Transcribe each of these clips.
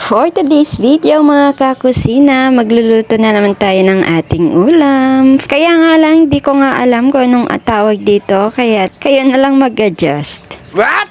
For today's video mga kakusina, magluluto na naman tayo ng ating ulam. Kaya nga lang, di ko nga alam kung anong tawag dito, kaya kayo na lang mag-adjust. What?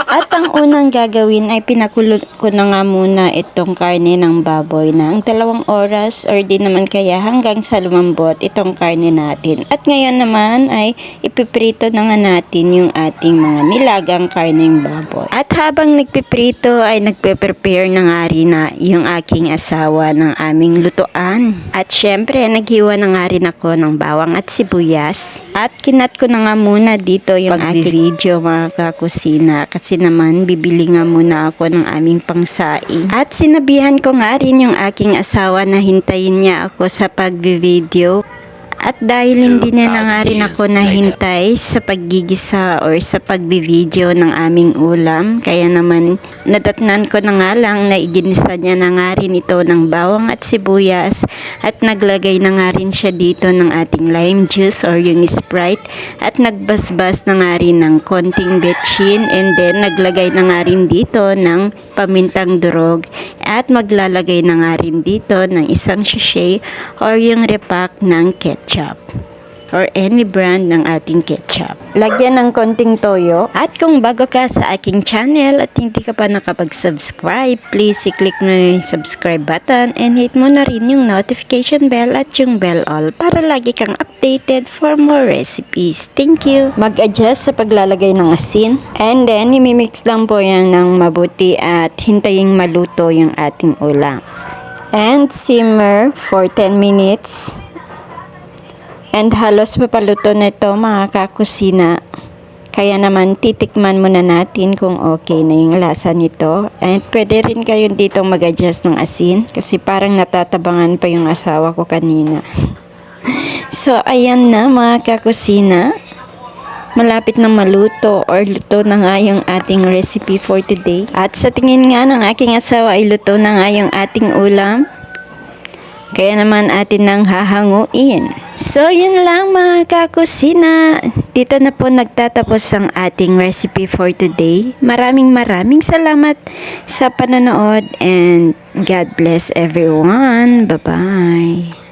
At ang unang gagawin ay pinakulo ko na nga muna itong karne ng baboy ng 2 oras or di naman kaya hanggang sa lumambot itong karne natin. At ngayon naman ay ipiprito na nga natin yung ating mga nilagang karneng baboy. At habang nagpiprito ay nagpe-prepare na nga rin na yung aking asawa ng aming lutuan. At syempre naghiwa na nga rin ako ng bawang at sibuyas. At kinat ko na nga muna dito yung aking video mga kakusina kasi naman bibili nga muna ako ng aming pangsaing. At sinabihan ko nga rin yung aking asawa na hintayin niya ako sa pagbi-video. At dahil hindi niya na nga rin ako nahintay sa paggigisa or sa pagbi-video ng aming ulam, kaya naman nadatnan ko na nga lang na iginisa niya na nga rin ito ng bawang at sibuyas at naglagay na nga rin siya dito ng ating lime juice or yung Sprite at nagbasbas na nga rin ng konting betchin and then naglagay na nga rin dito ng pamintang durog at maglalagay na nga rin dito ng isang sachet or yung repack ng ketchup or any brand ng ating ketchup. Lagyan ng konting toyo. At kung bago ka sa aking channel at hindi ka pa nakapag-subscribe, please i-click mo na yung subscribe button and hit mo na rin yung notification bell at yung bell all para lagi kang updated for more recipes. Thank you! Mag-adjust sa paglalagay ng asin and then imimix lang po yan ng mabuti at hintaying maluto yung ating ulam. And simmer for 10 minutes. And halos papaluto na ito mga kakusina. Kaya naman titikman muna natin kung okay na yung lasa nito. And pwede rin kayo dito mag-adjust ng asin. Kasi parang natatabangan pa yung asawa ko kanina. So ayan na mga kakusina. Malapit na maluto or luto na nga yung ating recipe for today. At sa tingin nga ng aking asawa ay luto na nga yung ating ulam. Kaya naman atin nang hahanguin. So yun lang mga kakusina. Dito na po nagtatapos ang ating recipe for today. Maraming salamat sa panonood and God bless everyone. Bye-bye.